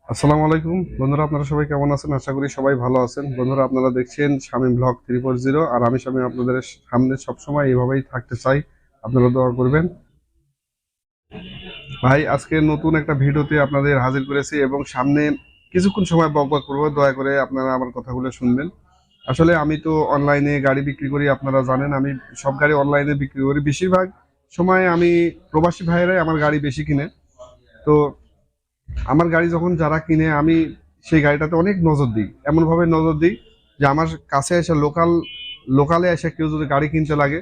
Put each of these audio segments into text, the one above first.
আসসালামু আলাইকুম বন্ধুরা, আপনারা সবাই কেমন আছেন? আশা করি সবাই ভালো আছেন। বন্ধুরা, আপনারা দেখছেন শামীম ব্লগ 340 আর আমি শামীম আপনাদের সামনে সবসময় এইভাবেই থাকতে চাই। আপনারা দোয়া করবেন। ভাই, আজকে নতুন একটা ভিডিওতে আপনাদের হাজির করেছি এবং সামনে কিছুক্ষণ সময় বকবক করবো। দয়া করে আপনারা আমার কথাগুলো শুনবেন। আসলে আমি তো অনলাইনে গাড়ি বিক্রি করি, আপনারা জানেন। আমি সব গাড়ি অনলাইনে বিক্রি করি। বেশিরভাগ সময় আমি প্রবাসী ভাইয়েরাই আমার গাড়ি বেশি কিনে। তো আমার গাড়ি যখন যারা কিনে, আমি সেই গাড়িটাতে অনেক নজর দিই। এমনভাবে নজর দিই যে আমার কাছে এসে লোকালে এসে কেউ যদি গাড়ি কিনতে লাগে,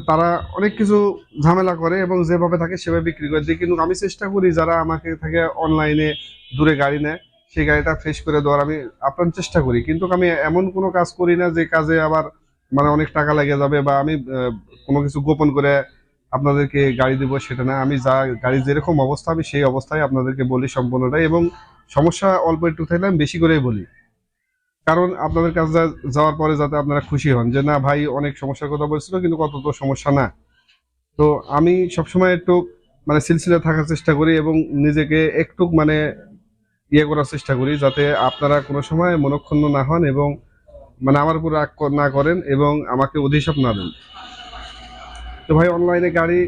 তারা অনেক কিছু ঝামেলা করে এবং যেভাবে থাকে সেভাবে বিক্রি করে দিই। কিন্তু আমি চেষ্টা করি যারা আমাকে থেকে অনলাইনে দূরে গাড়ি নেয় সেই গাড়িটা ফ্রেশ করে দেওয়ার আমি আপ্রাণ চেষ্টা করি। কিন্তু আমি এমন কোনো কাজ করি না যে কাজে আবার মানে অনেক টাকা লেগে যাবে বা আমি কোনো কিছু গোপন করে আপনাদেরকে গাড়ি দিব, সেটা না। আমি যা গাড়ি যেরকম অবস্থা আমি সেই অবস্থায় আপনাদেরকে বলি সম্পূর্ণটাই, এবং সমস্যা অল্প একটু থাকলে আমি বেশি করেই বলি। কারণ আপনাদের কাছে যাওয়ার পরে যাতে আপনারা খুশি হন যে না ভাই অনেক সমস্যার কথা বলছিল কিন্তু কত তো সমস্যা না। তো আমি সবসময় একটু মানে সিলসিলা থাকার চেষ্টা করি এবং নিজেকে একটু মানে ইয়ে করার চেষ্টা করি যাতে আপনারা কোনো সময় মনক্ষুণ্ণ না হন এবং মানে আমার উপর রাগ না করেন এবং আমাকে অভিশাপ না দেন। তো ভাই, অনলাইনে গাড়ি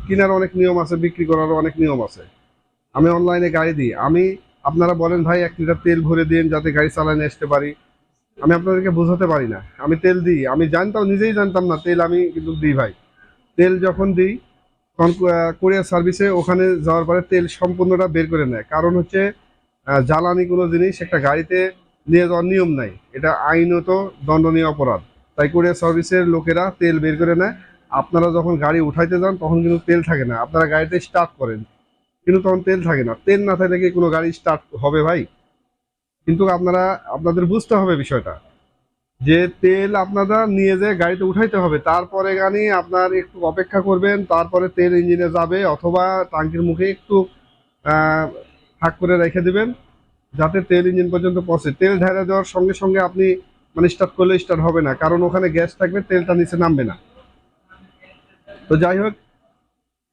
কেনার অনেক নিয়ম আছে, বিক্রি করারও অনেক নিয়ম আছে। আমি অনলাইনে গাড়ি দিই। আপনারা বলেন ভাই 1 লিটার তেল ভরে দিন যাতে গাড়ি চালানো আসতে পারি। আমি আপনাদেরকে বোঝাতে পারি না। আমি তেল দিই, আমি জানতাম, নিজেই জানতাম না তেল আমি কিন্তু দিই ভাই। তেল যখন দিই তখন কুরিয়ার সার্ভিসে ওখানে যাওয়ার পরে তেল সম্পূর্ণটা বের করে নেয়। কারণ হচ্ছে জ্বালানি কোনো জিনিস একটা গাড়িতে নিয়ে যাওয়ার নিয়ম নাই, এটা আইনত দণ্ডনীয় অপরাধ। তাই কুরিয়ার সার্ভিসের লোকেরা তেল বের করে নেয়। আপনারা যখন গাড়ি উঠাইতে যান তখন কিন্তু তেল থাকে না। আপনারা গাড়িতে স্টার্ট করেন কিন্তু তখন তেল থাকে না। তেল না থাকলে কি কোনো গাড়ি স্টার্ট হবে ভাই? কিন্তু আপনাদের বুঝতে হবে বিষয়টা, যে তেল আপনারা নিয়ে যেয়ে গাড়িতে উঠাইতে হবে, তারপরে গানি আপনার একটু অপেক্ষা করবেন, তারপরে তেল ইঞ্জিনে যাবে অথবা টাঙ্কির মুখে একটু আহ, ফাঁক করে রেখে দিবেন যাতে তেল ইঞ্জিন পর্যন্ত পৌঁছে। তেল ঢেলে দেওয়ার সঙ্গে সঙ্গে আপনি মানে স্টার্ট করলে স্টার্ট হবে না, কারণ ওখানে গ্যাস থাকবে, তেলটা নিচে নামবে না। তো যাই হোক,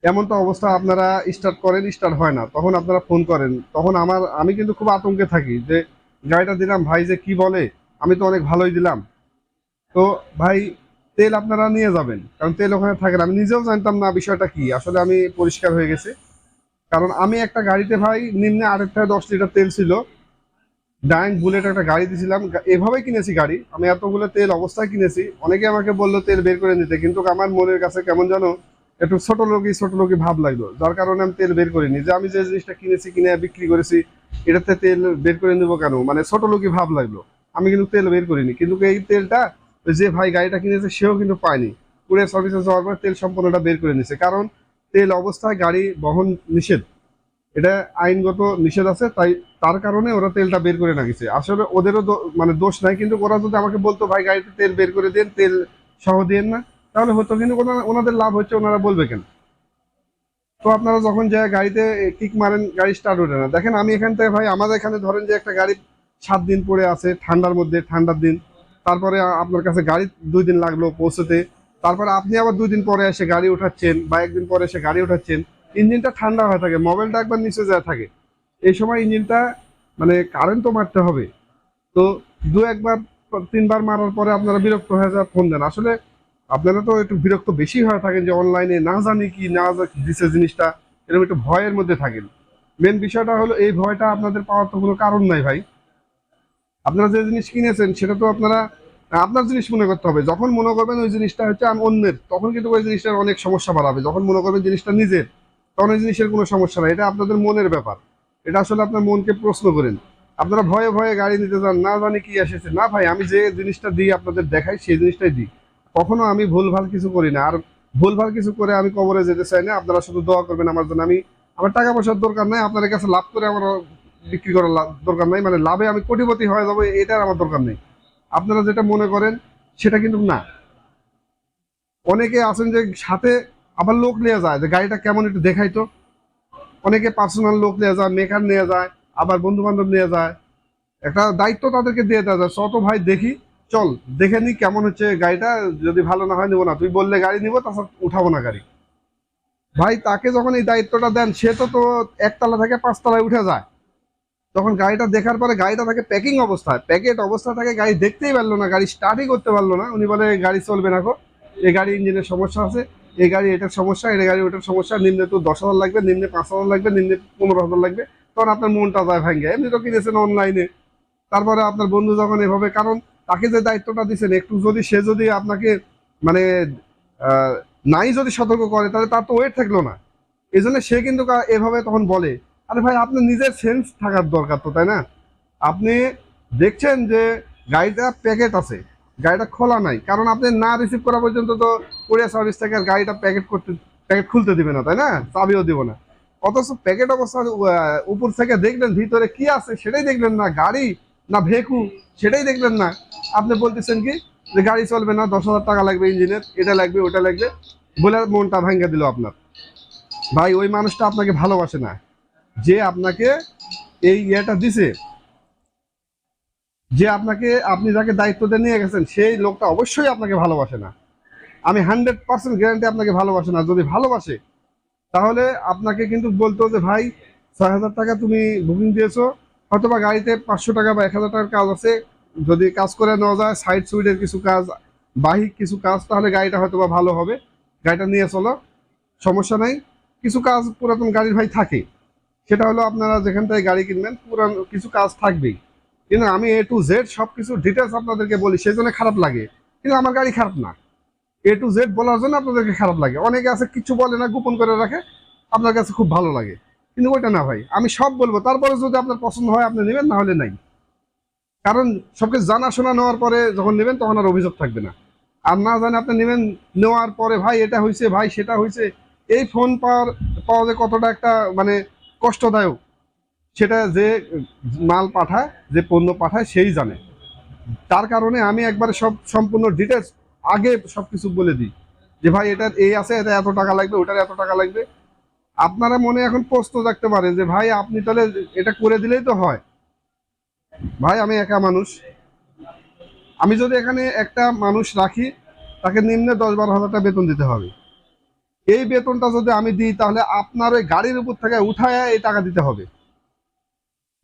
এমন তো অবস্থা আপনারা স্টার্ট করেন, স্টার্ট হয় না, তখন আপনারা ফোন করেন। তখন আমি কিন্তু খুব আতঙ্কে থাকি যে গাড়িটা দিলাম, ভাই যে কি বলে, আমি তো অনেক ভালোই দিলাম। তো ভাই, তেল আপনারা নিয়ে যাবেন, কারণ তেল ওখানে থাকে না। আমি নিজেও জানতাম না বিষয়টা কি, আসলে আমি পরিষ্কার হয়ে গেছে। কারণ আমি একটা গাড়িতে ভাই নিম্নে 8 থেকে 10 লিটার তেল ছিল। ডাইং বুলেট একটা গাড়ি দিয়েছিলাম, এভাবেই কিনেছি গাড়ি। আমি এতগুলো তেল অবস্থায় কিনেছি। অনেকে আমাকে বললো তেল বের করে নিতে, কিন্তু আমার মনের কাছে কেমন যেন একটু ছোট লোকই ভাব লাগলো, যার কারণে আমি তেল বের করিনি। যে আমি যে জিনিসটা কিনেছি, কিনে বিক্রি করেছি, এটাতে তেল বের করে নিবো কেন, মানে ছোট লোকই ভাব লাগলো। আমি কিন্তু তেল বের করিনি, কিন্তু এই তেলটা ওই যে ভাই গাড়িটা কিনেছে সেও কিন্তু পায়নি। কুরিয়ার সার্ভিসে যাওয়ার পর তেল সম্পূর্ণটা বের করে নিছে, কারণ তেল অবস্থায় গাড়ি বহন নিষেধ, এটা আইনগত নিষেধ আছে। তাই তার কারণে ওরা তেলটা বের করে রাখিছে। আসলে ওদেরও মানে দোষ নাই, কিন্তু ওরা যদি আমাকে বলতো ভাই গাড়িতে তেল বের করে দেন, তেল সহ দেন না, তাহলে হতো। কিন্তু ওনাদের লাভ হচ্ছে, ওনারা বলবে কেন? তো আপনারা যখন যায় গাড়িতে কিক মারেন, গাড়ি স্টার্ট ওঠে না। দেখেন আমি এখান থেকে ভাই, আমাদের এখানে ধরেন যে একটা গাড়ি 7 দিন পরে আছে ঠান্ডার মধ্যে, ঠান্ডার দিন, তারপরে আপনার কাছে গাড়ি 2 দিন লাগলো পৌঁছতে, তারপরে আপনি আবার 2 দিন পরে এসে গাড়ি উঠাচ্ছেন বা একদিন পরে এসে গাড়ি উঠাচ্ছেন। ইঞ্জিনটা ঠান্ডা হয়ে থাকে, মোবাইলটা একবার নিচে যায় থাকে। এই সময় ইঞ্জিনটা মানে কারেন্ট তো মারতে হবে। তো 2 একবার 3বার মারার পরে আপনারা বিরক্ত হয়ে যা ফোন দেন। আসলে আপনারা তো একটু বিরক্ত বেশি হয়ে থাকেন যে অনলাইনে না জানি কি না দিছে জিনিসটা, এরকম একটু ভয়ের মধ্যে থাকেন। মেন বিষয়টা হলো এই ভয়টা আপনাদের পাওয়ার তো কোনো কারণ নাই ভাই। আপনারা যে জিনিস কিনেছেন সেটা তো আপনার জিনিস মনে করতে হবে। যখন মনে করবেন ওই জিনিসটা হচ্ছে অন্যের, তখন কিন্তু ওই জিনিসটার অনেক সমস্যা বাড়াবে। যখন মনে করবেন জিনিসটা নিজের, তখন ওই জিনিসের কোনো সমস্যা নাই। এটা আপনাদের মনের ব্যাপার। এটা আসলে আপনার মনকে প্রশ্ন করেন। আপনারা ভয়ে ভয়ে গাড়ি নিতে যান, না জানি কি এসেছে। না ভাই, আমি যে জিনিসটা দিই আপনাদের দেখাই, সেই জিনিসটাই দিই। কখনো আমি ভুলভাল কিছু করি না। আর ভুলভাল কিছু করে আমি কবরে যেতে চাই না। আপনারা শুধু দোয়া করবেন আমার জন্য। আমার টাকা পয়সার দরকার নাই, আপনাদের কাছে লাভ করে আমার বিক্রি করার দরকার নাই, মানে লাভে আমি কোটিপতি হয়ে যাবো এটার আমার দরকার নেই। আপনারা যেটা মনে করেন সেটা কিন্তু না। অনেকে আছেন যে সাথে আবার লোক নিয়ে যায় যে গাড়িটা কেমন একটু দেখাই তো। অনেকে পার্সোনাল লোক নিয়ে যায়, মেকার নিয়ে যায়, আবার বন্ধু বান্ধব নিয়ে যায়। একটা দায়িত্ব তাদেরকে দিয়ে দেওয়া যায়, চত ভাই দেখি, চল দেখে নি কেমন হচ্ছে গাড়িটা, যদি ভালো না হয় নিবো না, তুই বললে গাড়ি নিবো, তাছাড়া উঠাবো না গাড়ি। ভাই তাকে যখন এই দায়িত্বটা দেন সে তো একতলা থেকে পাঁচতলায় উঠে যায়। তখন গাড়িটা দেখার পরে গাড়িটা থাকে প্যাকিং অবস্থায়, প্যাকেট অবস্থা থাকে, গাড়ি দেখতেই পারলো না, গাড়ি স্টার্টই করতে পারলো না। উনি বলে গাড়ি চলবে না গো, এই গাড়ি ইঞ্জিনের সমস্যা আছে, এই গাড়ি এটার সমস্যা, এই গাড়ি ওটার সমস্যা, নিম্নে তো 10,000 লাগবে, নিম্নে 5,000 লাগবে, নিম্নে 15,000 লাগবে। তখন আপনার মনটা যায় ভাঙ্গে, এমনি তো কিনেছেন অনলাইনে। তারপরে আপনার বন্ধু যখন এভাবে, কারণ তাকে যে দায়িত্বটা দিচ্ছেন একটু যদি সে যদি আপনাকে মানে আহ, নাই যদি সতর্ক করে তাহলে তার তো ওয়েট থাকলো না। এই জন্য সে কিন্তু এভাবে তখন বলে, আরে ভাই আপনার নিজের সেন্স থাকার দরকার তো, তাই না? আপনি দেখছেন যে গাড়িটা প্যাকেট আছে, গাড়িটা খোলা নাই, কারণ আপনি না রিসিভ করা পর্যন্ত তো কুরিয়ার সার্ভিস থেকে আর গাড়িটা প্যাকেট খুলতে দিবে না, তাই না? চাবিও দিব না। অথচ প্যাকেট অবস্থা উপর থেকে দেখলেন, ভিতরে কি আছে সেটাই দেখলেন না, গাড়ি না ভেকু সেটাই দেখলেন না। আপনি বলতেছেন কি যে গাড়ি চলবে না, 10,000 টাকা লাগবে ইঞ্জিনের, এটা লাগবে ওটা লাগবে, বলে মনটা ভাঙ্গা দিল আপনার। ভাই ওই মানুষটা আপনাকে ভালোবাসে না, যে আপনাকে এই ইয়েটা দিছে, যে আপনাকে, আপনি যাকে দায়িত্বটা নিয়ে গেছেন সেই লোকটা অবশ্যই আপনাকে ভালোবাসে না। আমি 100% গ্যারান্টি আপনাকে ভালোবাসে না। যদি ভালোবাসে তাহলে আপনাকে কিন্তু বলতো যে ভাই 6,000 টাকা তুমি বুকিং দিয়েছো, হয়তোবা গাড়িতে 500 টাকা বা 1,000 টাকার কাজ আছে, যদি কাজ করে নেওয়া যায়, সাইড সুইডের কিছু কাজ, বাহিক কিছু কাজ, তাহলে গাড়িটা হয়তোবা ভালো হবে, গাড়িটা নিয়ে চলো, সমস্যা নাই। কিছু কাজ পুরাতন গাড়ির ভাই থাকে, সেটা হলো আপনারা যেখান থেকে গাড়ি কিনবেন পুরান কিছু কাজ থাকবেই। কিন্তু আমি A to Z সবকিছু ডিটেলস আপনাদেরকে বলি, সেই জন্য খারাপ লাগে। কিন্তু আমার গাড়ি খারাপ না, A to Z বলার জন্য আপনাদেরকে খারাপ লাগে। অনেকে আছে কিছু বলে না, গোপন করে রাখে, আপনার কাছে খুব ভালো লাগে। কিন্তু ওইটা না ভাই, আমি সব বলবো, তারপরে যদি আপনার পছন্দ হয় আপনি নেবেন, না হলে নাই। কারণ সবকিছু জানাশোনা নেওয়ার পরে যখন নেবেন তখন আর অভিযোগ থাকবে না। আর না জানে আপনি নেবেন, নেওয়ার পরে ভাই এটা হয়েছে, ভাই সেটা হয়েছে, এই ফোন পাওয়া যে কতটা একটা মানে কষ্টদায়ক, সেটা যে মাল পাঠায়, যে পণ্য পাঠায় সেই জানে। তার কারণে আমি একবারে সব সম্পূর্ণ ডিটেলস আগে সবকিছু বলে দিই, যে ভাই এটার এই আছে, এটা এত টাকা লাগবে, ওটার এত টাকা লাগবে। আপনারা মনে এখন প্রশ্ন রাখতে পারে যে ভাই আপনি তাহলে এটা করে দিলেই তো হয়। ভাই আমি একা মানুষ, আমি যদি এখানে একটা মানুষ রাখি, তাকে নিম্নে 10-12 হাজার টাকা বেতন দিতে হবে। এই বেতনটা যদি আমি দিই তাহলে আপনার ওই গাড়ির উপর থেকে উঠায় এই টাকা দিতে হবে,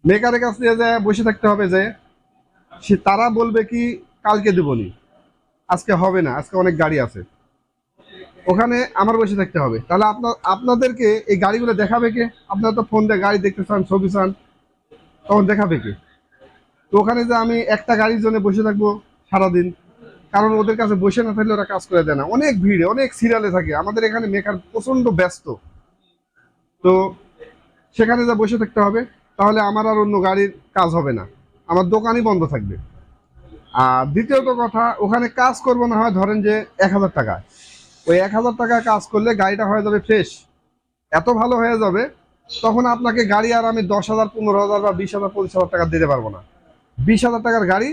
মেকারের কাছে নিয়ে যায় বসে থাকতে হবে, যে সে তারা বলবে কি কালকে দেবনি, আজকে হবে না, আজকে অনেক গাড়ি আছে, ওখানে আমার বসে থাকতে হবে। তাহলে আপনাদেরকে এই গাড়িগুলো দেখাবে কে? আপনারা তো ফোন দিয়ে গাড়ি দেখতে চান, ছবি চান, তখন দেখাবে কে? তো ওখানে যে আমি একটা গাড়ির জন্য বসে থাকবো সারাদিন, কারণ ওদের কাছে বসে না থাকলে ওরা কাজ করে দেয় না, অনেক ভিড়ে অনেক সিরিয়ালে থাকে। আমাদের এখানে মেকার প্রচন্ড ব্যস্ত, তো সেখানে যা বসে থাকতে হবে, তাহলে আমার আর অন্য গাড়ির কাজ হবে না, আমার দোকানই বন্ধ থাকবে। আর দ্বিতীয়ত কথা, ওখানে কাজ করবো না হয় ধরেন যে 1,000 টাকা, ওই 1,000 টাকা কাজ করলে গাড়িটা হয়ে যাবে ফ্রেশ, এত ভালো হয়ে যাবে, তখন আপনাকে গাড়ি আর আমি 10,000, 15,000 বা 20,000, 25,000 টাকা দিতে পারবো না। 20,000 টাকার গাড়ি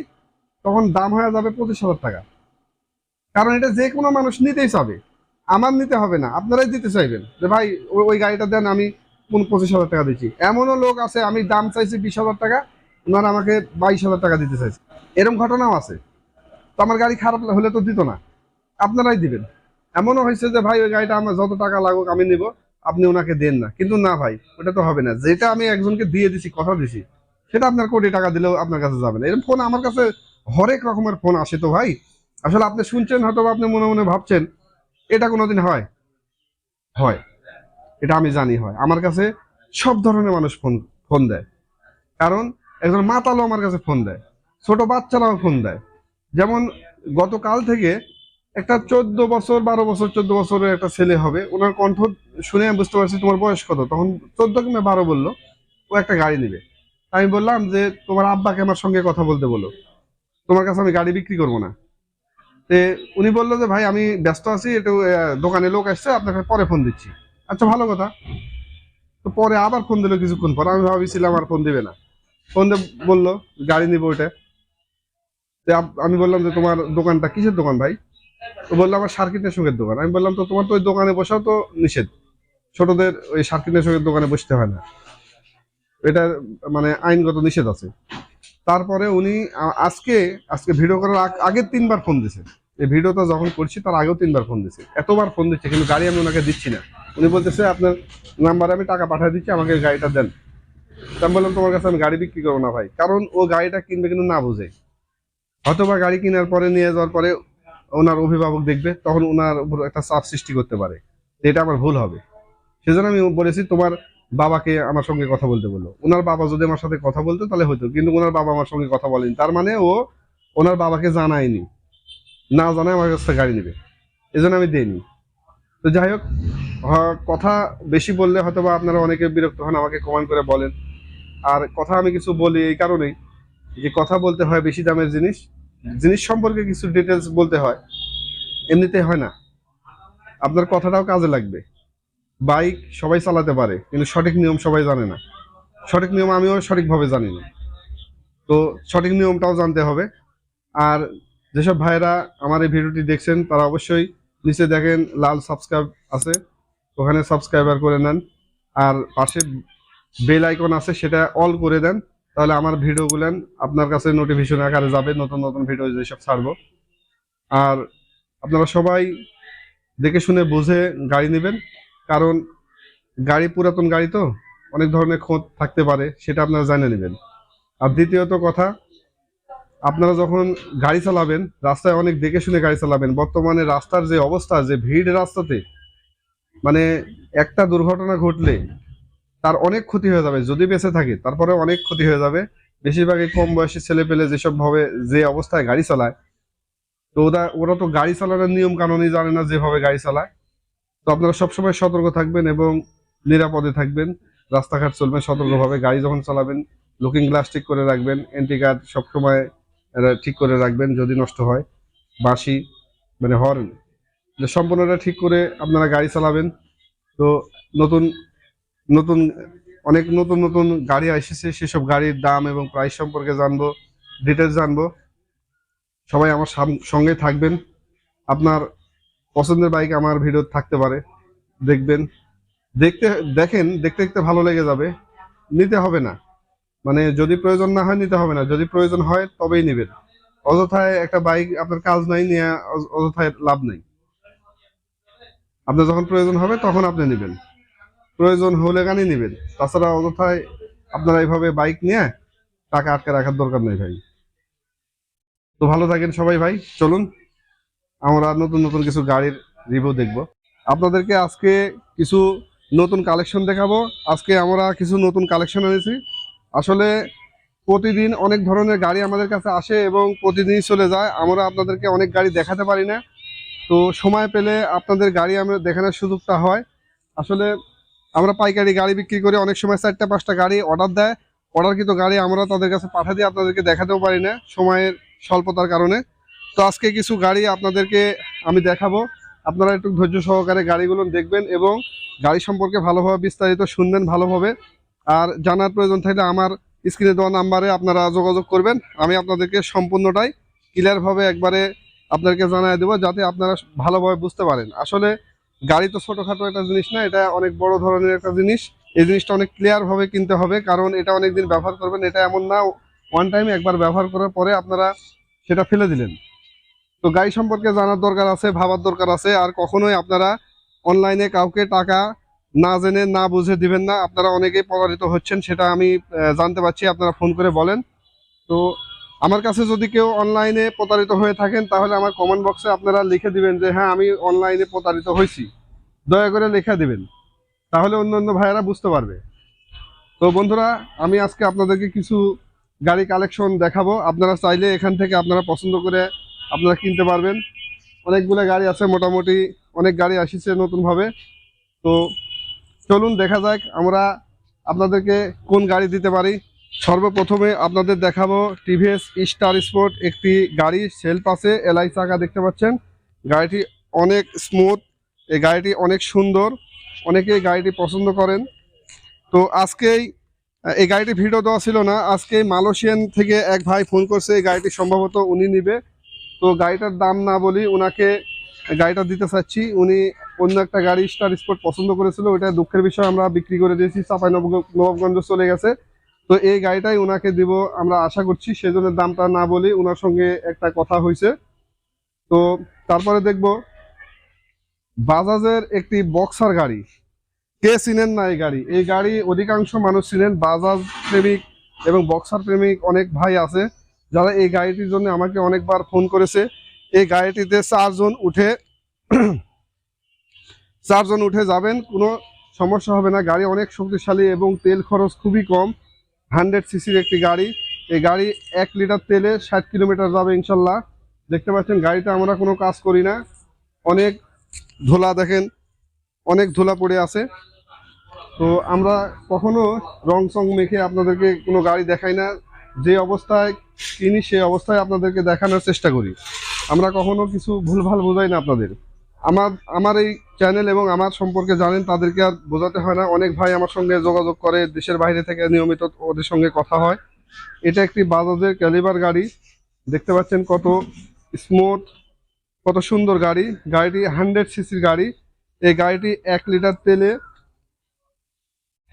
তখন দাম হয়ে যাবে 25,000 টাকা। কারণ এটা যে কোনো মানুষ নিতেই চাবে, আমার নিতে হবে না, আপনারাই দিতে চাইবেন যে ভাই ওই গাড়িটা দেন, আমি 25,000 টাকা দিচ্ছি। এমনও লোক আছে আমি দাম চাইছি 20,000 টাকা, ওনারা আমাকে 22,000 টাকা দিতে চাইছে, এরকম ঘটনাও আছে। তো আমার গাড়ি খারাপ হলে তো দিত না, আপনারাই দিবেন। এমনও হয়েছে যে ভাই ওই গাড়িটা আমার যত টাকা লাগুক আমি নিব, আপনি ওনাকে দেন না, কিন্তু না ভাই ওটা তো হবে না, যেটা আমি একজনকে দিয়ে দিছি, কথা দিছি, সেটা আপনার কোটি টাকা দিলেও আপনার কাছে যাবে না। এরকম ফোন আমার কাছে হরেক রকমের ফোন আসে তো ভাই। আসলে আপনি শুনছেন হয়তো, আপনি মনে মনে ভাবছেন এটা কোনোদিন হয়? হয়, এটা আমি জানি হয়। আমার কাছে সব ধরনের মানুষ ফোন ফোন দেয়, কারণ একজন মাতালো আমার কাছে ফোন দেয়, ছোট বাচ্চারাও ফোন দেয়। যেমন গতকাল থেকে একটা 14 বছর, 12 বছর, 14 বছরের একটা ছেলে হবে, ওনার কণ্ঠ শুনে আমি বুঝতে পারছি তোমার বয়স কত, তখন 14 কিংবা 12 বললো, ও একটা গাড়ি নেবে। আমি বললাম যে তোমার আব্বাকে আমার সঙ্গে কথা বলতে বলো, তোমার কাছে আমি গাড়ি বিক্রি করবো না। তে উনি বললো যে ভাই আমি ব্যস্ত আছি একটু, দোকানে লোক আসছে, আপনাকে পরে ফোন দিচ্ছি। আচ্ছা ভালো কথা। তো পরে আবার ফোন দিল কিছুক্ষণ পর, আমি ভাবিছিলাম আর ফোন দিবে না, ফোন দিয়ে বললো গাড়ি নিবো ওইটা। আমি বললাম যে তোমার দোকানটা কিসের দোকান ভাই? তো বললো আমার সার্কিট নেশকের দোকান। আমি বললাম তো তোমার তো ওই দোকানে বসাও তো নিষেধ, ছোটদের ওই সার্কিট নেশকের দোকানে বসতে হয় না, এটা মানে আইনগত নিষেধ আছে। তারপরে উনি আজকে আজকে ভিডিও করার আগের 3বার ফোন দিছে, এই ভিডিওটা যখন করছি তার আগেও 3বার ফোন দিছে, এতবার ফোন দিচ্ছে, কিন্তু গাড়ি আমি ওনাকে দিচ্ছি না। উনি বলতেছে আপনার নাম্বারে আমি টাকা পাঠিয়ে দিচ্ছি, আমাকে গাড়িটা দেন। তা আমি বললাম তোমার কাছে আমি গাড়ি বিক্রি করবো না ভাই, কারণ ও গাড়িটা কিনবে কিন্তু না বুঝে। হয়তোবা গাড়ি কেনার পরে নিয়ে যাওয়ার পরে ওনার অভিভাবক দেখবে, তখন ওনার উপর একটা চাপ সৃষ্টি করতে পারে, এটা আমার ভুল হবে। সেজন্য আমি বলেছি তোমার বাবাকে আমার সঙ্গে কথা বলতে বললো। ওনার বাবা যদি আমার সাথে কথা বলতো তাহলে হতো, কিন্তু ওনার বাবা আমার সঙ্গে কথা বলেনি, তার মানে ও ওনার বাবাকে জানায়নি, না জানায় আমার কাছে গাড়ি নেবে, এজন্য আমি দেইনি। তো যাই হোক, কথা বেশি বললে হয়তো বা আপনারা অনেকে বিরক্ত হন, আমাকে কমেন্ট করে বলেন। আর কথা আমি কিছু বলি এই কারণেই যে কথা বলতে হয় বেশি দামের জিনিস, জিনিস সম্পর্কে কিছু ডিটেলস বলতে হয়, এমনিতে হয় না। আপনার কথাটাও কাজে লাগবে। বাইক সবাই চালাতে পারে, কিন্তু সঠিক নিয়ম সবাই জানে না। সঠিক নিয়ম আমিও সঠিকভাবে জানি না, তো সঠিক নিয়মটাও জানতে হবে। আর যেসব ভাইয়েরা আমার এই ভিডিওটি দেখছেন তারা অবশ্যই নিচে দেখেন লাল সাবস্ক্রাইব আছে, ওখানে সাবস্ক্রাইবার করে নেন। আর পাশে বেল আইকন আছে, সেটা অল করে দেন, তাহলে আমার ভিডিওগুলো আপনার কাছে নোটিফিকেশন আকারে যাবে, নতুন নতুন ভিডিও যেসব ছাড়বো। আর আপনারা সবাই দেখে শুনে বুঝে গাড়ি নেবেন, কারণ গাড়ি পুরাতন গাড়ি তো অনেক ধরনের খোঁজ থাকতে পারে, সেটা আপনারা জানে নেবেন। আর দ্বিতীয়ত কথা, আপনারা যখন গাড়ি চালাবেন রাস্তায় অনেক দেখে শুনে গাড়ি চালাবেন। বর্তমানে রাস্তার যে অবস্থা, যে ভিড় রাস্তাতে, মানে একটা দুর্ঘটনা ঘটলে তার অনেক ক্ষতি হয়ে যাবে, যদি বেঁচে থাকে তারপরে অনেক ক্ষতি হয়ে যাবে। বেশিরভাগই কম বয়সী ছেলে পেলে যেসব ভাবে যে অবস্থায় গাড়ি চালায়, তো ওরা ওরা তো গাড়ি চালানোর নিয়ম কানুনই জানে না যেভাবে গাড়ি চালায়। তো আপনারা সবসময় সতর্ক থাকবেন এবং নিরাপদে থাকবেন, রাস্তাঘাট চলবেন সতর্কভাবে। গাড়ি যখন চালাবেন লুকিং গ্লাস ঠিক করে রাখবেন, এন্টি গার্ড সবসময় ঠিক করে রাখবেন যদি নষ্ট হয়। বাঁশি মানে হর্ন সম্পূর্ণটা ঠিক করে আপনারা গাড়ি চালাবেন। তো নতুন নতুন অনেক নতুন নতুন গাড়ি এসেছে, সেসব গাড়ির দাম এবং প্রাইস সম্পর্কে জানবো, ডিটেলস জানবো। সবাই আমার সঙ্গে থাকবেন। আপনার পছন্দের বাইক আমার ভিডিও থাকতে পারে, দেখবেন, দেখতে দেখেন, দেখতে দেখতে ভালো লেগে যাবে, নিতে হবে না। মানে যদি প্রয়োজন না হয় নিতে হবে না, যদি প্রয়োজন হয় তবেই নেবেন। অযথায় একটা বাইক আপনার কাজ নাই নিয়ে অযথায় লাভ নেই। আপনার যখন প্রয়োজন হবে তখন আপনি নেবেন, প্রয়োজন হলে গানই নেবেন। তাছাড়া অযথায় আপনারা এইভাবে বাইক নিয়ে টাকা আটকে রাখার দরকার নেই ভাই। তো ভালো থাকেন সবাই ভাই, চলুন আমরা নতুন নতুন কিছু গাড়ির রিভিউ দেখব। আপনাদেরকে আজকে কিছু নতুন কালেকশন দেখাবো। আজকে আমরা কিছু নতুন কালেকশন এনেছি। আসলে প্রতিদিন অনেক ধরনের গাড়ি আমাদের কাছে আসে এবং প্রতিদিনই চলে যায়, আমরা আপনাদেরকে অনেক গাড়ি দেখাতে পারি না। তো সময় পেলে আপনাদের গাড়ি আমরা দেখানোর সুযোগটা হয়। আসলে আমরা পাইকারি গাড়ি বিক্রি করি, অনেক সময় 4টা 5টা গাড়ি অর্ডার দেয়, অর্ডারকৃত গাড়ি আমরা তাদের কাছে পাঠিয়ে দিয়ে আপনাদেরকে দেখাতেও পারি না সময়ের স্বল্পতার কারণে। তো আজকে কিছু গাড়ি আপনাদেরকে আমি দেখাবো, আপনারা একটু ধৈর্য সহকারে গাড়িগুলো দেখবেন এবং গাড়ি সম্পর্কে ভালোভাবে বিস্তারিত শুনবেন ভালোভাবে। আর জানার প্রয়োজন থাকলে আমার স্ক্রিনে দেওয়া নাম্বারে আপনারা যোগাযোগ করবেন, আমি আপনাদেরকে সম্পূর্ণটাই ক্লিয়ারভাবে একবারে আপনাদেরকে জানিয়ে দেবো, যাতে আপনারা ভালোভাবে বুঝতে পারেন। আসলে গাড়ি তো ছোটোখাটো একটা জিনিস না, এটা অনেক বড় ধরনের একটা জিনিস। এই জিনিসটা অনেক ক্লিয়ারভাবে কিনতে হবে, কারণ এটা অনেক দিন ব্যবহার করবেন। এটা এমন না ওয়ান টাইম একবার ব্যবহার করার পরে আপনারা সেটা ফেলে দিলেন। তো গাড়ি সম্পর্কে জানার দরকার আছে, ভাবার দরকার আছে। আর কখনোই আপনারা অনলাইনে কাউকে টাকা না জেনে না বুঝে দিবেন না, আপনারা অনেকেই প্রতারিত হচ্ছেন, সেটা আমি জানতে পারছি, আপনারা ফোন করে বলেন। তো আমার কাছে যদি কেউ অনলাইনে প্রতারিত হয়ে থাকেন তাহলে আমার কমেন্ট বক্সে আপনারা লিখে দিবেন যে হ্যাঁ আমি অনলাইনে প্রতারিত হয়েছি, দয়া করে লিখে দিবেন, তাহলে অন্য অন্য ভাইয়েরা বুঝতে পারবে। তো বন্ধুরা, আমি আজকে আপনাদেরকে কিছু গাড়ি কালেকশন দেখাবো, আপনারা চাইলে এখান থেকে আপনারা পছন্দ করে আপনারা কিনতে পারবেন। অনেকগুলো গাড়ি আছে, মোটামুটি অনেক গাড়ি আসছে নতুনভাবে। তো চলুন দেখা যাক আমরা আপনাদেরকে কোন গাড়ি দিতে পারি। সর্বপ্রথমে আপনাদের দেখাবো টিভিএস স্টার স্পোর্ট, একটি গাড়ি সেলফ আছে, এলআই চাকা দেখতে পাচ্ছেন। গাড়িটি অনেক স্মুথ, এই গাড়িটি অনেক সুন্দর, অনেকেই গাড়িটি পছন্দ করেন। তো আজকেই এই গাড়িটি ভিডিও দেওয়া ছিল না, আজকেই মালয়েশিয়ান থেকে এক ভাই ফোন করছে, এই গাড়িটি সম্ভবত উনি নিবে। তো গাড়িটার দাম না বলি ওনাকে গাড়িটা দিতে চাচ্ছি। উনি অন্য একটা গাড়ি স্টার স্পোর্ট পছন্দ করেছিল, ওইটা দুঃখের বিষয় আমরা বিক্রি করে দিয়েছি, নবাবগঞ্জ চলে গেছে। তো এই গাড়িটাই ওনাকে দিব আমরা আশা করছি, সেজন্য দামটা না বলি ওনার সঙ্গে একটা কথা হয়েছে। তো তারপরে দেখব বাজাজের একটি বক্সার গাড়ি, কে চিনেন না এই গাড়ি? এই গাড়ি অধিকাংশ মানুষ চিনেন, বাজাজ প্রেমিক এবং বক্সার প্রেমিক অনেক ভাই আছে যারা এই গাড়িটির জন্য আমাকে অনেকবার ফোন করেছে। এই গাড়িটিতে চারজন উঠে যাবেন, কোনো সমস্যা হবে না। গাড়ি অনেক শক্তিশালী এবং তেল খরচ খুবই কম। 100 সিসির একটি গাড়ি। এই গাড়ি 1 লিটার তেলে 60 কিলোমিটার যাবে ইনশাল্লাহ। দেখতে পাচ্ছেন গাড়িতে আমরা কোনো কাজ করি না। অনেক ধুলা দেখেন, অনেক ধুলা পড়ে আছে। তো আমরা কখনো রং চং মেখে আপনাদেরকে কোনো গাড়ি দেখাই না। যে অবস্থায় কিনি সেই অবস্থায় আপনাদেরকে দেখানোর চেষ্টা করি। আমরা কখনো কিছু ভুলভাল বোঝাই না আপনাদের। আমার আমার এই চ্যানেল এবং আমার সম্পর্কে জানেন, তাদেরকে আর বোঝাতে হয় না। অনেক ভাই আমার সঙ্গে যোগাযোগ করে দেশের বাইরে থেকে, নিয়মিত ওদের সঙ্গে কথা হয়। এটা একটি বাজাজের ক্যালিবার গাড়ি। দেখতে পাচ্ছেন কত স্মুথ, কত সুন্দর গাড়ি। গাড়িটি 100 সিসির গাড়ি। এই গাড়িটি 1 লিটার তেলে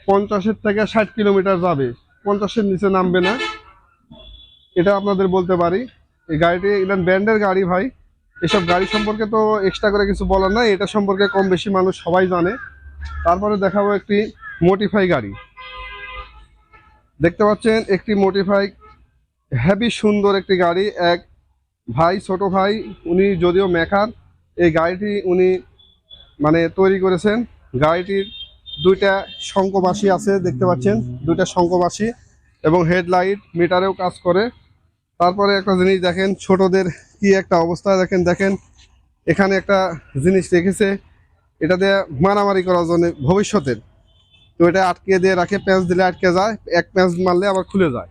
50 থেকে 60 কিলোমিটার যাবে, 50-এর নিচে নামবে না, এটা আপনাদের বলতে পারি। এই গাড়িটি ইলান ব্র্যান্ডের গাড়ি ভাই। এসব গাড়ি সম্পর্কে তো এক্সট্রা করে কিছু বলার নাই, এটা সম্পর্কে কম বেশি মানুষ সবাই জানে। তারপরে দেখাবো একটি মোটিফাই গাড়ি। দেখতে পাচ্ছেন একটি মোটিফাই, হেভি সুন্দর একটি গাড়ি। এক ভাই, ছোট ভাই, উনি যদিও মেকার, এই গাড়িটি উনি মানে তৈরি করেছেন। গাড়িটির দুইটা শঙ্কবাসী আছে, দেখতে পাচ্ছেন দুইটা শঙ্কবাসী, এবং হেডলাইট মিটারেও কাজ করে। তারপরে একটা জিনিস দেখেন, ছোটদের কি একটা অবস্থা দেখেন। দেখেন এখানে একটা জিনিস রেখেছে, এটা দিয়ে মারামারি করার জন্য ভবিষ্যতের। তো এটা আটকে দিয়ে রাখে, প্যাঁচ দিলে আটকে যায়, এক প্যাঁচ মারলে আবার খুলে যায়।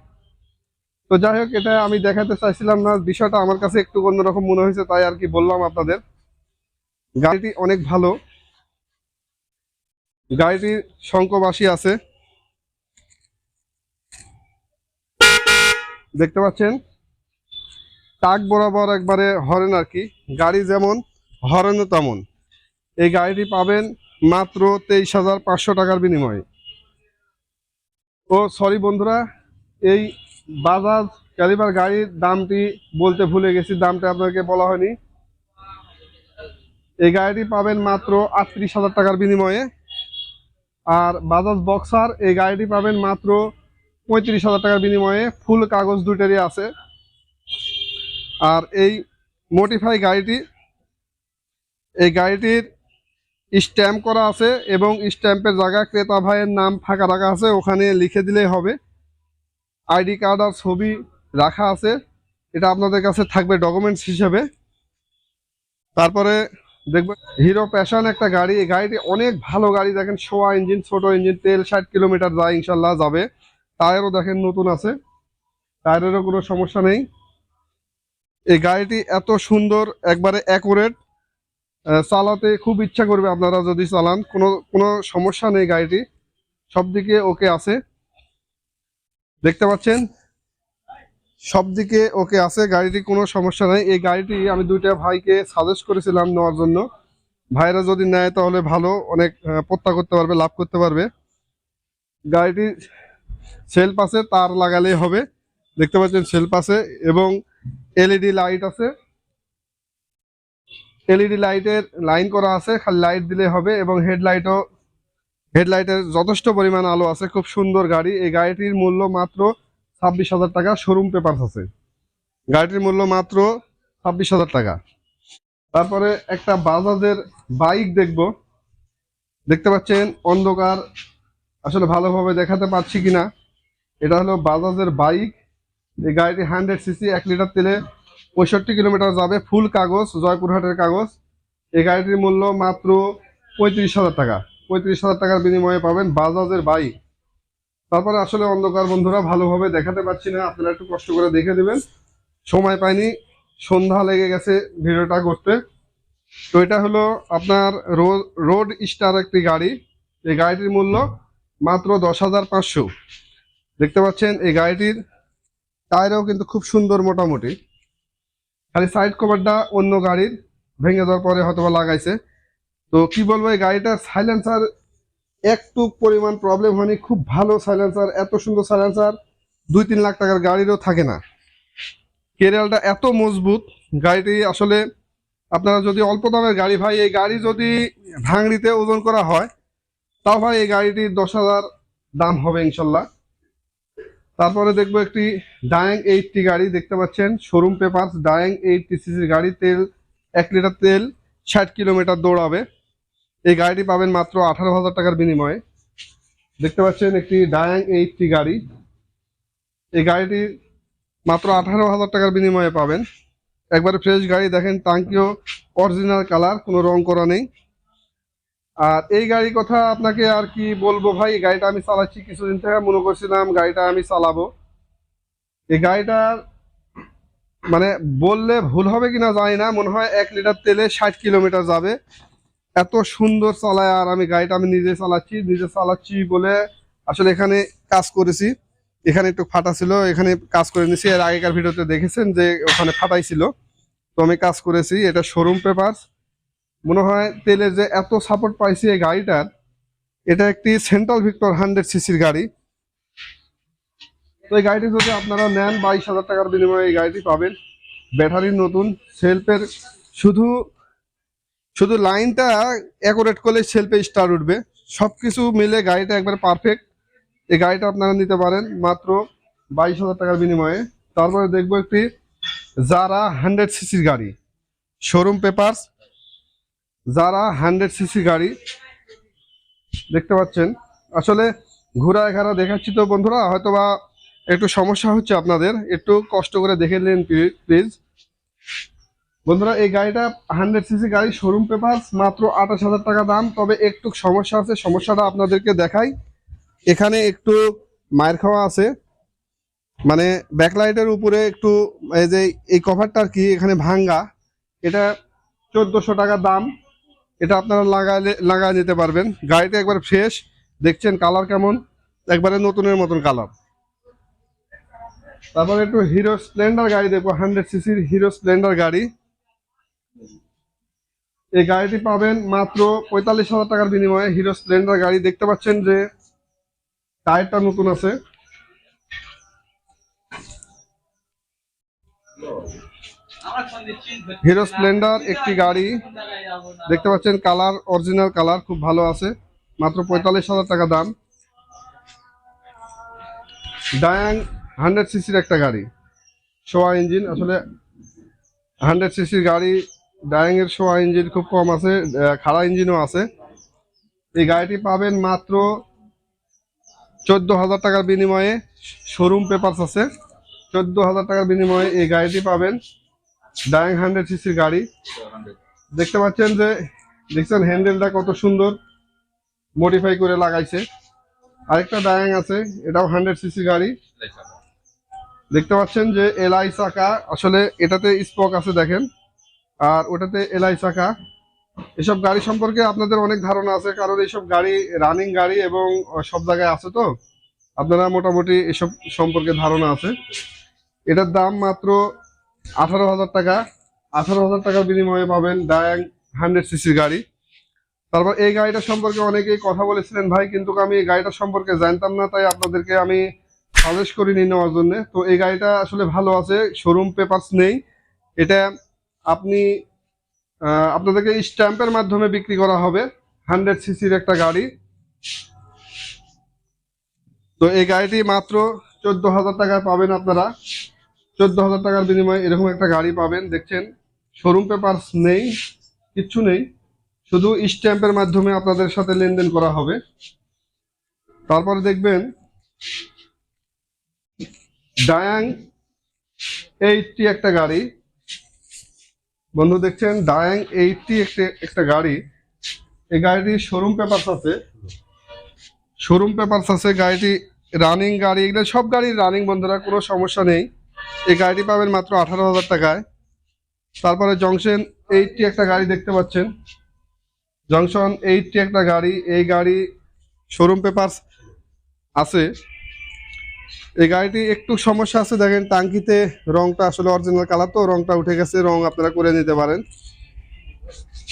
তো যাই হোক, এটা আমি দেখাতে চাইছিলাম না, বিষয়টা আমার কাছে একটু অন্যরকম মনে হয়েছে, তাই আর কি বললাম আপনাদের। গাড়িটি অনেক ভালো। গাড়িটির শঙ্কবাসী আছে, দেখতে পাচ্ছেন টাক বরাবর একবারে হরেন আর কি। গাড়ি যেমন হরেনও তেমন। এই গাড়িটি পাবেন মাত্র 23,500 টাকার বিনিময়ে। ও সরি বন্ধুরা, এই বাজাজ ক্যালিবার গাড়ির দামটি বলতে ভুলে গেছি, দামটা আপনাকে বলা হয়নি। এই গাড়িটি পাবেন মাত্র 38,000 টাকার বিনিময়ে। আর বাজাজ বক্সার এই গাড়িটি পাবেন মাত্র 35,000 টাকার বিনিময়ে। ফুল কাগজ দুইটারই আছে। আর এই মোটিফাই গাড়িটি, এই গাড়িটির স্ট্যাম্প করা আছে এবং স্ট্যাম্পের জায়গা ক্রেতা ভাইয়ের নাম ফাঁকা রাখা আছে, ওখানে লিখে দিলেই হবে। আইডি কার্ড আর ছবি রাখা আছে, এটা আপনাদের কাছে থাকবে ডকুমেন্টস হিসেবে। তারপরে দেখবেন হিরো প্যাশন একটা গাড়ি। এই গাড়িটি অনেক ভালো গাড়ি। দেখেন শোয়া ইঞ্জিন, ছোট ইঞ্জিন, তেল 60 কিলোমিটার যায় ইনশাল্লাহ যাবে। টায়ারও দেখেন নতুন আছে, টায়ারেরও কোনো সমস্যা নেই। এই গাড়িটি এত সুন্দর, একবারে অ্যাকুরেট, চালাতে খুব ইচ্ছা করবে আপনারা যদি চালান। কোনো কোনো সমস্যা নেই, গাড়িটি সব দিকে ওকে আছে। দেখতে পাচ্ছেন সব দিকে ওকে আছে, গাড়িটি কোনো সমস্যা নেই। এই গাড়িটি আমি দুইটা ভাইকে সাজেস্ট করেছিলাম নেওয়ার জন্য। ভাইরা যদি নেয় তাহলে ভালো, অনেক পত্তা করতে পারবে, লাভ করতে পারবে। গাড়িটি সেলফ আছে, তার লাগালেই হবে। দেখতে পাচ্ছেন সেলফ আছে এবং এলইডি লাইট আছে। এলইডি লাইটের লাইন করা আছে, খালি লাইট দিলে হবে। এবং হেডলাইটের যথেষ্ট পরিমাণ আলো আছে। খুব সুন্দর গাড়ি। এই গাড়িটির মূল্য মাত্র 26,000 টাকা। শোরুম পেপারস আছে। গাড়িটির মূল্য মাত্র 26,000 টাকা। তারপরে একটা বাজাজের বাইক দেখব। দেখতে পাচ্ছেন অন্ধকার, আসলে ভালোভাবে দেখাতে পারছি কিনা। এটা হলো বাজাজের বাইক। এই গাড়িটি 100 সিসি, 1 লিটার তেলে 65 কিলোমিটার যাবে। ফুল কাগজ, জয়পুরহাটের কাগজ। এই গাড়িটির মূল্য মাত্র 35,000 টাকা। 35,000 টাকার বিনিময়ে পাবেন বাজাজের বাইক। তারপরে আসলে অন্ধকার বন্ধুরা, ভালোভাবে দেখাতে পাচ্ছি না, আপনারা একটু কষ্ট করে দেখে দেবেন। সময় পাইনি, সন্ধ্যা লেগে গেছে ভিডিওটা করতে। তো এটা হলো আপনার রোড স্টার একটি গাড়ি। এই গাড়িটির মূল্য মাত্র 10,500। দেখতে পাচ্ছেন এই গাড়িটির টায়ারও কিন্তু খুব সুন্দর, মোটামুটি। খালি সাইড কভারটা অন্য গাড়ির ভেঙে যাওয়ার পরে হয়তো লাগাইছে। তো কি বলবো, এই গাড়িটার সাইলেন্সার একটু পরিমাণ প্রবলেম হয়নি, খুব ভালো সাইলেন্সার। এত সুন্দর সাইলেন্সার 2-3 লাখ টাকার গাড়িরও থাকে না। কেরিয়ালটা এত মজবুত। গাড়িটি আসলে আপনারা যদি অল্প দামের গাড়ি ভাই, এই গাড়ি যদি ভাঙড়িতে ওজন করা হয় তাও ভাই এই গাড়িটির 10,000 দাম হবে ইনশাল্লাহ। তারপরে দেখবো একটি ডায়াং 80 গাড়ি, দেখতে পাচ্ছেন শোরুম পেপার, ডায়াং 80 সিসির গাড়ি, তেল 1 লিটার তেল, 60 কিলোমিটার দৌড়াবে। এই গাড়িটি পাবেন মাত্র 18,000 টাকার বিনিময়ে। দেখতে পাচ্ছেন একটি ডায়াং 80 গাড়ি, এই গাড়িটি মাত্র 18,000 টাকার বিনিময়ে পাবেন। একবারে ফ্রেশ গাড়ি, দেখেন টাঙ্কিও অরিজিনাল কালার, কোনো রং করা নেই। আর এই গাড়ির কথা আপনাকে আর কি বলবো ভাই, এই গাড়িটা আমি চালাচ্ছি কিছুদিন থেকে, মনে করছিলাম গাড়িটা আমি চালাবো। এই গাড়িটার মানে বললে ভুল হবে কিনা জানি না, মনে হয় 1 লিটার তেলে 60 কিলোমিটার যাবে। এত সুন্দর চালায়। আর আমি গাড়িটা আমি নিজে চালাচ্ছি বলে আসলে এখানে কাজ করেছি, এখানে একটু ফাটা ছিল, এখানে কাজ করে নিয়েছি। এর আগেকার ভিডিওতে দেখেছেন যে ওখানে ফাটাই ছিল, তো আমি কাজ করেছি। এটা শোরুম পেপার। মনে হয় তেলের যে এত সাপোর্ট পাইছি এই গাড়িটার, এটা একটি সেন্ট্রাল ভিক্টর 100 সিসির গাড়ি। তো এই গাড়িটি যদি আপনারা নেন 22,000 টাকার বিনিময়ে এই গাড়িটি পাবেন। ব্যাটারি নতুন, সেলফের শুধু শুধু লাইনটা অ্যাকুরেট করলে সেলফে স্টার উঠবে, সবকিছু মিলে গাড়িটা একবার পারফেক্ট। এই গাড়িটা আপনারা নিতে পারেন মাত্র 22,000 টাকার বিনিময়ে। তারপরে দেখবো একটি যারা 100 সিসির গাড়ি, শোরুম পেপারস, যারা 100 সিসি গাড়ি, দেখতে পাচ্ছেন। আসলে ঘোরা ঘাড়া দেখাচ্ছি তো বন্ধুরা, হয়তোবা একটু সমস্যা হচ্ছে আপনাদের, একটু কষ্ট করে দেখে নিন প্লিজ বন্ধুরা। এই গাড়িটা 100 সিসি গাড়ি, শোরুম পেপার, মাত্র 28,000 টাকা দাম। তবে একটু সমস্যা আছে, সমস্যাটা আপনাদেরকে দেখাই। এখানে একটু মায়ের খাওয়া আছে, মানে ব্যাকলাইটের উপরে একটু এই যে এই কভারটা আর কি এখানে ভাঙ্গা, এটা 1400 টাকা দাম। এটা আপনারা লাগায় নিতে পারবেন। গাড়িটা একবার ফ্রেশ, দেখছেন কালার কেমন, একবারে নতুনের মতন কালার। তারপরে একটু হিরো স্প্লেন্ডার গাড়ি দেখবো, 100 সিসির হিরো স্প্লেন্ডার গাড়ি। এই গাড়িটি পাবেন মাত্র 45,000 টাকার বিনিময়ে। হিরো স্প্লেন্ডার গাড়ি, দেখতে পাচ্ছেন যে টায়ারটা নতুন আছে। হিরো স্প্লেন্ডার একটি গাড়ি, দেখতে পাচ্ছেন কালার অরিজিনাল কালার, খুব ভালো আছে, মাত্র 45,000 টাকা দাম। ডায়াং 100 সিসির একটা গাড়ি, শোয়া ইঞ্জিন। আসলে 100 সিসির গাড়ি, ডায়াং এর শোয়া ইঞ্জিন খুব কম আছে, খাড়া ইঞ্জিনও আছে। এই গাড়িটি পাবেন মাত্র 14,000 টাকার বিনিময়ে। শোরুম পেপারস আছে, 14,000 টাকার বিনিময়ে এই গাড়িটি পাবেন। ডায়াং 100 সিসির গাড়ি, দেখতে পাচ্ছেন যে দেখছেন হ্যান্ডেলটা কত সুন্দর মডিফাই করে লাগাইছে। আরেকটা ডায়াং আছে, এটাও 100 সিসি গাড়ি, দেখতে পাচ্ছেন যে এলআই চাকা। আসলে এটাতে স্পক আছে দেখেন, আর ওটাতে এলআই চাকা। এসব গাড়ি সম্পর্কে আপনাদের অনেক ধারণা আছে, কারণ এইসব গাড়ি রানিং গাড়ি এবং সব জায়গায় আছে, তো আপনারা মোটামুটি এসব সম্পর্কে ধারণা আছে। এটার দাম মাত্র 18,000 টাকা। 18,000 টাকার বিনিময়ে পাবেন ডায়াং 100 সিসির গাড়ি। তারপর এই গাড়িটা সম্পর্কে অনেকেই কথা বলেছিলেন ভাই, কিন্তু আমি এই গাড়িটা সম্পর্কে জানতাম না, তাই আপনাদেরকে আমি সাজেস্ট করি নিয়ে নেওয়ার জন্য। তো এই গাড়িটা আসলে ভালো আছে, শোরুম পেপারস নেই। এটা আপনি আপনাদেরকে স্ট্যাম্পের মাধ্যমে বিক্রি করা হবে, 100 সিসির একটা গাড়ি। তো এই গাড়িটি মাত্র 14,000 টাকায় পাবেন আপনারা। 14,000 টাকার বিনিময়ে এরকম একটা গাড়ি পাবেন। দেখছেন শোরুম পেপারস নেই, কিচ্ছু নেই, শুধু স্ট্যাম্পের মাধ্যমে আপনাদের সাথে লেনদেন করা হবে। তারপরে দেখবেন ডায়াং 80 একটা গাড়ি, বন্ধু দেখছেন ডায়াং 80 একটা গাড়ি। এই গাড়িটির শোরুম পেপারস আছে, গাড়িটি রানিং গাড়ি, এগুলো সব গাড়ি রানিং বন্ধুরা, কোনো সমস্যা নেই। এই গাড়িটি পাবেন মাত্র 18,000 টাকায়। তারপরে জংশন 80 একটা গাড়ি দেখতে পাচ্ছেন, জংশন 80 একটা গাড়ি, এই গাড়ি শোরুম পেপারস আছে। এই গাড়িটি একটু সমস্যা আছে, দেখেন টাঙ্কিতে রংটা আসলে অরিজিনাল কালার, তো রংটা উঠে গেছে, রং আপনারা করে নিতে পারেন।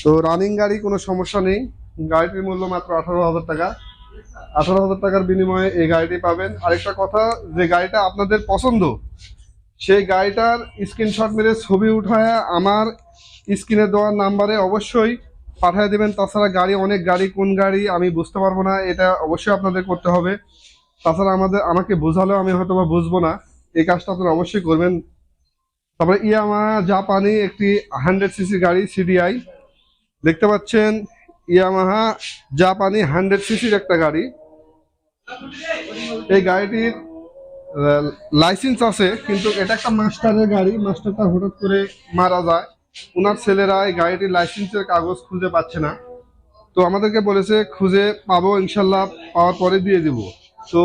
তো রানিং গাড়ি, কোনো সমস্যা নেই। গাড়িটির মূল্য মাত্র 18,000 টাকা। 18,000 টাকার বিনিময়ে এই গাড়িটি পাবেন। আরেকটা কথা, যে গাড়িটা আপনাদের পছন্দ সেই গাড়িটার স্ক্রিনশট মেরে ছবি উঠায় আমার স্ক্রিনে দেওয়ার নাম্বারে অবশ্যই পাঠিয়ে দিবেন। তাছাড়া গাড়ি, অনেক গাড়ি, কোন গাড়ি আমি বুঝতে পারবো না, এটা অবশ্যই আপনাদের করতে হবে। তাছাড়া আমাকে বোঝালেও আমি হয়তো বা বুঝবো না, এই কাজটা আপনারা অবশ্যই করবেন। তারপরে ইয়ামাহা জাপানি একটি 100 সিসি গাড়ি সিডিআই দেখতে পাচ্ছেন। ইয়ামাহা জাপানি 100 সিসির একটা গাড়ি। এই গাড়িটির লাইসেন্স আছে, কিন্তু এটা একটা মাস্টারের গাড়ি। মাস্টারটা হঠাৎ করে মারা যায়, ওনার ছেলেরা এই গাড়িটির লাইসেন্সের কাগজ খুঁজে পাচ্ছে না। তো আমাদেরকে বলেছে খুঁজে পাবো, ইনশাল্লাহ পাওয়ার পরে দিয়ে দিব। তো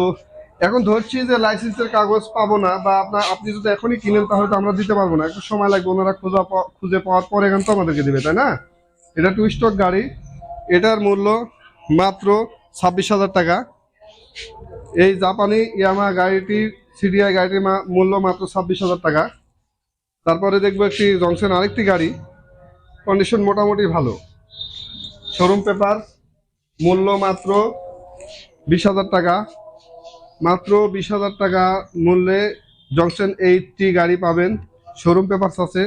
এখন ধরছি যে লাইসেন্সের কাগজ পাবো না, বা আপনি যদি এখনই কিনেন তাহলে তো আমরা দিতে পারবো না, একটু সময় লাগবে। ওনারা খুঁজে পাওয়ার পরে এখন তো আমাদেরকে দিবে, তাই না? এটা টু স্টক গাড়ি, এটার মূল্য মাত্র 26,000 টাকা। এই জাপানি ইয়ামাহা গাড়িটির সিডিআই গাড়িটির মূল্য মাত্র 26,000 টাকা। তারপরে দেখবো একটি জংশন আরেকটি গাড়ি, কন্ডিশন মোটামুটি ভালো, শোরুম পেপার, মূল্য মাত্র 20,000 টাকা। মাত্র 20,000 টাকা মূল্যে জংশন 8টি গাড়ি পাবেন। শোরুম পেপারস আছে,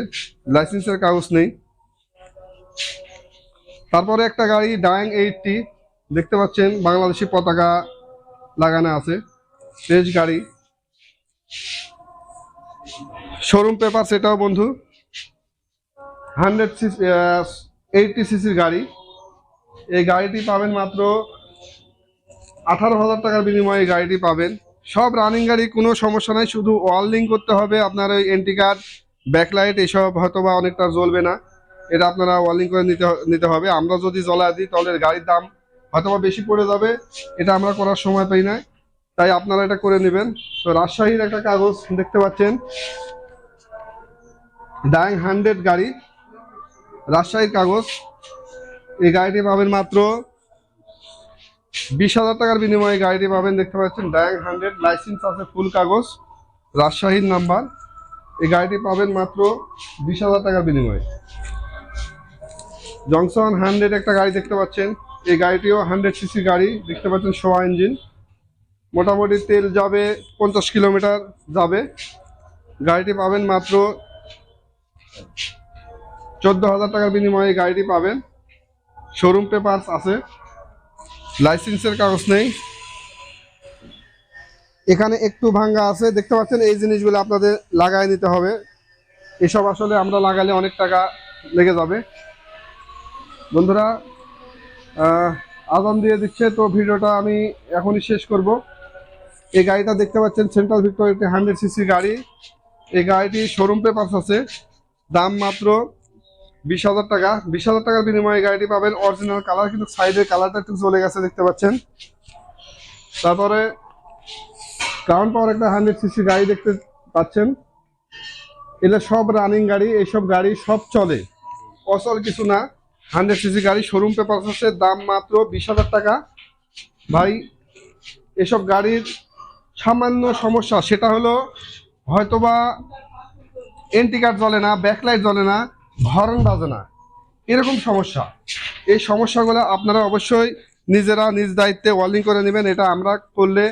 লাইসেন্সের কাগজ নেই। তারপরে একটা গাড়ি ডায়াং 80 দেখতে পাচ্ছেন, বাংলাদেশি পতাকা লাগানো আছে, ফ্রেশ গাড়ি, শোরুম পেপার সেটাও বন্ধু। 180 সিসির গাড়ি। এই গাড়িটি পাবেন মাত্র 18,000 টাকার বিনিময়ে এই গাড়িটি পাবেন। সব রানিং গাড়ি, কোনো সমস্যা নাই, শুধু ওয়ার্লিং করতে হবে। আপনার ওই এন্টি কার্ড, ব্যাকলাইট এসব হয়তো বা অনেকটা জ্বলবে না, এটা আপনারা ওয়ার্লিং করে নিতে হবে। আমরা যদি জ্বলা দিই তাহলে গাড়ির দাম হয়তো বা বেশি পড়ে যাবে, এটা আমরা করার সময় পাই না, তাই আপনারা এটা করে নেবেন। তো রাজশাহীর একটা কাগজ দেখতে পাচ্ছেন, ডায়াং 100 গাড়ি, রাজশাহীর কাগজ। এই গাড়িটি পাবেন মাত্র 20,000 টাকার বিনিময়ে গাড়িটি পাবেন। দেখতে পাচ্ছেন ডায়াং 100, লাইসেন্স আছে, ফুল কাগজ, রাজশাহীর নাম্বার। এই গাড়িটি পাবেন মাত্র 20,000 টাকার বিনিময়ে। জংশন 100 একটা গাড়ি দেখতে পাচ্ছেন, এই গাড়িটিও 100 সিসি গাড়ি দেখতে পাচ্ছেন, সোয়া ইঞ্জিন, মোটামুটি তেল যাবে 50 কিলোমিটার যাবে। গাড়িটি পাবেন মাত্র 14,000 টাকার বিনিময়ে গাড়িটি পাবেন। শোরুম পেপারস আছে, লাইসেন্সের কাগজ নেই। এখানে একটু ভাঙ্গা আছে দেখতে পাচ্ছেন, এই জিনিসগুলো আপনাদের লাগাই নিতে হবে। এসব আসলে আমরা লাগালে অনেক টাকা লেগে যাবে। বন্ধুরা আজান দিয়ে দিচ্ছে, তো ভিডিওটা আমি এখনই শেষ করব। এই গাড়িটা দেখতে পাচ্ছেন সেন্ট্রাল ভিক্টোরিয়া, একটি 100 সিসি গাড়ি। এই গাড়িটি শোরুম পেপারস আছে, দাম মাত্র 20,000 টাকা। 20,000 টাকার বিনিময়ে গাড়িটি পাবেন। অরিজিনাল কালার, কিন্তু সাইডের কালারটা একটু চলে গেছে দেখতে পাচ্ছেন। তারপরে ক্রাউন পাওয়ার একটা 100 সিসি গাড়ি দেখতে পাচ্ছেন, এটা সব রানিং গাড়ি, এইসব গাড়ি সব চলে, অচল কিছু না। 100 সিসি গাড়ি, শোরুম পেপার আছে, দাম মাত্র 20,000 টাকা। ভাই এসব গাড়ির সামান্য সমস্যা, সেটা হলো হয়তোবা এন্টি কার্ড জ্বলে না, ব্যাকলাইট জ্বলে না, হর্ন বাজে না, এরকম সমস্যা। এই সমস্যাগুলো আপনারা অবশ্যই নিজেরা নিজ দায়িত্বে ওয়ার্লিং করে নেবেন। এটা আমরা করলে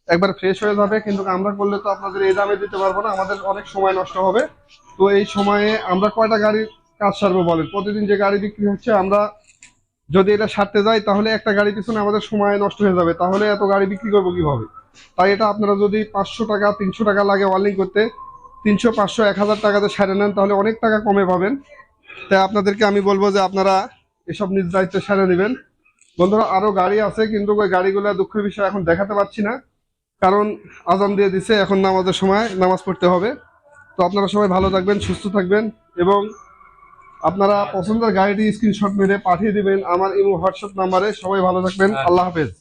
একবার ফ্রেশ হয়ে যাবে, কিন্তু আমরা করলে তো আপনাদের এই দামে দিতে পারবো না, আমাদের অনেক সময় নষ্ট হবে। তো এই সময়ে আমরা কয়টা গাড়ির কাজ সারবো বলেন? প্রতিদিন যে গাড়ি বিক্রি হচ্ছে, আমরা যদি এটা সারতে যাই তাহলে একটা গাড়ি পিছনে আমাদের সময় নষ্ট হয়ে যাবে, তাহলে এত গাড়ি বিক্রি করবো কিভাবে? তাই এটা আপনারা যদি 500 টাকা 300 টাকা লাগে ওয়ার্লিং করতে, 300, 500, 1,000 টাকাতে সারে নেন, তাহলে অনেক টাকা কমে পাবেন। তাই আপনাদেরকে আমি বলবো যে আপনারা এসব নিজ দায়িত্বে সারে নেবেন। বন্ধুরা আরো গাড়ি আছে, কিন্তু ওই গাড়িগুলো দুঃখের বিষয় এখন দেখাতে পারছি না, কারণ আজান দিয়ে দিছে, এখন নামাজের সময়, নামাজ পড়তে হবে। তো আপনারা সবাই ভালো থাকবেন, সুস্থ থাকবেন, এবং আপনারা পছন্দের গাড়িটি স্ক্রিনশট মেরে পাঠিয়ে দিবেন আমার ইমো হোয়াটসঅ্যাপ নাম্বারে। সবাই ভালো থাকবেন, আল্লাহ হাফেজ।